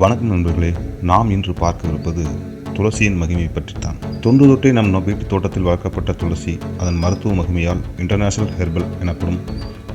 வணக்கம் நண்பர்களே, நாம் இன்று பார்க்கவிருப்பது துளசியின் மகிமை பற்றித்தான். தொன்று தொட்டே நம் வீட்டு தோட்டத்தில் வளர்க்கப்பட்ட துளசி அதன் மருத்துவ மகிமையால் இன்டர்நேஷனல் ஹெர்பல் எனப்படும்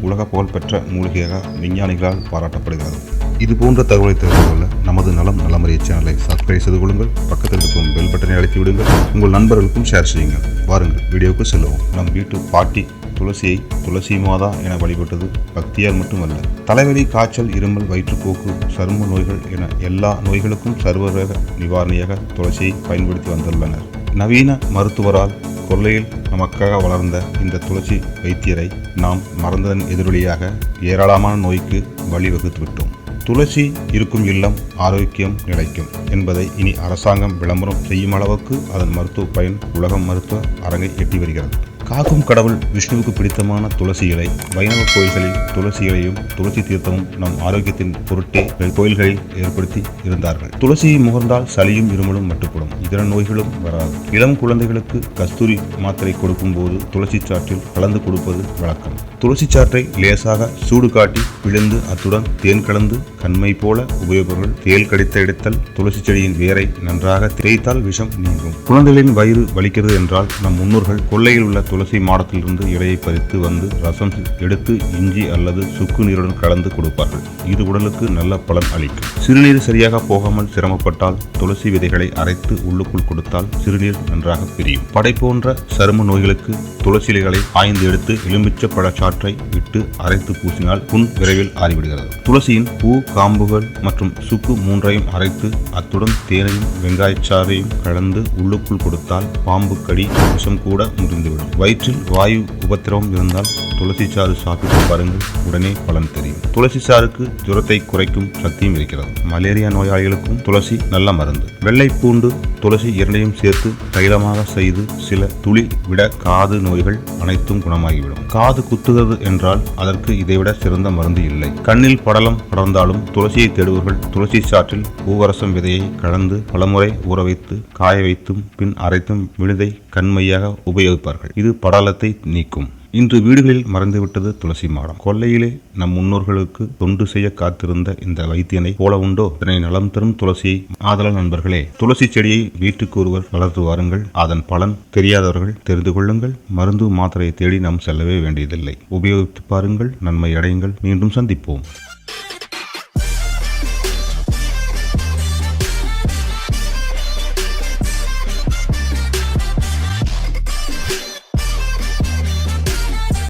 உலக புகழ்பெற்ற மூலிகையாக விஞ்ஞானிகளால் பாராட்டப்படுகிறது. இது போன்ற தகவலை தெரிந்து கொள்ள நமது நலம் நலமறிய சேனலை சப்ஸ்கிரைப் செய்து கொள்ளுங்கள். பக்கத்தில் இருக்கும் பெல் பட்டனை அழுத்தி விடுங்கள். உங்கள் நண்பர்களுக்கும் ஷேர் செய்யுங்கள். வாருங்கள் வீடியோவுக்கு செல்லுவோம். நம் வீட்டு பாட்டி துளசியை துளசி மாதா என வழிபட்டது பக்தியால் மட்டுமல்ல, தலைவலி, காய்ச்சல், இருமல், வயிற்றுப்போக்கு, சரும நோய்கள் என எல்லா நோய்களுக்கும் சர்வரோக நிவாரணியாக துளசியை பயன்படுத்தி வந்துள்ளனர். நவீன மருத்துவரால் கொல்லையில் நமக்காக வளர்ந்த இந்த துளசி வைத்தியரை நாம் மறந்ததன் எதிரொலியாக ஏராளமான நோய்க்கு வழிவகுத்து விட்டோம். துளசி இருக்கும் இல்லம் ஆரோக்கியம் நிலைக்கும் என்பதை இனி அரசாங்கம் விளம்பரம் செய்யும் அளவுக்கு அதன் மருத்துவ பயன் உலகம் மருத்துவ அரங்கை எட்டி வருகிறது. காக்கும் கடவுள் விஷ்ணுவுக்கு பிடித்தமான துளசி இலை, வைணவ கோயில்களில் துளசி இலையும் துளசி தீர்த்தமும் நம் ஆரோக்கியத்தின் பொருட்டே கோயில்களில் ஏற்படுத்தி இருந்தார்கள். துளசியை முகர்ந்தால் சளியும் இருமலும் மட்டுப்படும், இதர நோய்களும் வராது. இளம் குழந்தைகளுக்கு கஸ்தூரி மாத்திரை கொடுக்கும் போது துளசி சாற்றில் கலந்து கொடுப்பது வழக்கம். துளசி சாற்றை லேசாக சூடு காட்டி பிழிந்து அத்துடன் தேன் கலந்து கண்மை போல உபயோகர்கள். தேல் கடித்த எடுத்தல், துளசி செடியின் வேரை நன்றாக தேய்த்தால் விஷம் நீங்கும். குழந்தைகளின் வயிறு வலிக்கிறது என்றால் நம் முன்னோர்கள் கொல்லையில் உள்ள துளசி மாடத்திலிருந்து இலையை பறித்து வந்து ரசம் எடுத்து இஞ்சி அல்லது சுக்கு நீருடன் கலந்து கொடுப்பார்கள். இது உடலுக்கு நல்ல பலன் அளிக்கும். சிறுநீர் சரியாக போகாமல் சிரமப்பட்டால் துளசி விதைகளை அரைத்து உள்ளுக்குள் கொடுத்தால் சிறுநீர் நன்றாக பிரியும். படை போன்ற சரும நோய்களுக்கு துளசி இலைகளை ஆய்ந்து எடுத்து எலுமிச்ச பழச்சாற்றை விட்டு அரைத்து பூசினால் புண் விரைவில் ஆறிவிடுகிறது. துளசியின் பூ, காம்புகள் மற்றும் சுக்கு மூன்றையும் அரைத்து அத்துடன் தேனையும் வெங்காயச்சாறையும் கலந்து உள்ளுக்குள் கொடுத்தால் பாம்பு கடி விஷம் கூட முறிந்துவிடும். வயிற்றில் வாயு உபத்திரவம் இருந்தால் துளசி சாறு சாப்பிட்டு பாருங்கள், உடனே பலன் தெரியும். துளசி சாருக்கு ஜுரத்தை குறைக்கும் சக்தியும் இருக்கிறது. மலேரியா நோயாளிகளுக்கும் துளசி நல்ல மருந்து. வெள்ளை பூண்டு, துளசி இரண்டையும் சேர்த்து தைலமாக செய்து சில துளி விட காது நோய்கள் அனைத்தும் குணமாகிவிடும். காது குத்துகிறது என்றால் அதற்கு இதைவிட சிறந்த மருந்து இல்லை. கண்ணில் படலம் படர்ந்தாலும் துளசியை தேடுவர்கள் துளசி சாற்றில் பூவரசம் விதையை கலந்து பலமுறை ஊற வைத்து காய வைத்தும் பின் அரைத்தும் விழுதை கண்மையாக உபயோகிப்பார்கள். இது படலத்தை நீக்கும். இன்று வீடுகளில் மறைந்துவிட்டது துளசி மாடம். கொல்லையிலே நம் முன்னோர்களுக்கு தொண்டு செய்ய காத்திருந்த இந்த வைத்தியனை போல உண்டோ? இதனை நலம் தரும் துளசியை ஆதலால் நண்பர்களே, துளசி செடியை வீட்டுக்கு ஒருவர் வளர்த்து வாருங்கள். அதன் பலன் தெரியாதவர்கள் தெரிந்து கொள்ளுங்கள். மருந்து மாத்திரையை தேடி நாம் செல்லவே வேண்டியதில்லை. உபயோகித்து பாருங்கள், நன்மை அடையுங்கள். மீண்டும் சந்திப்போம்.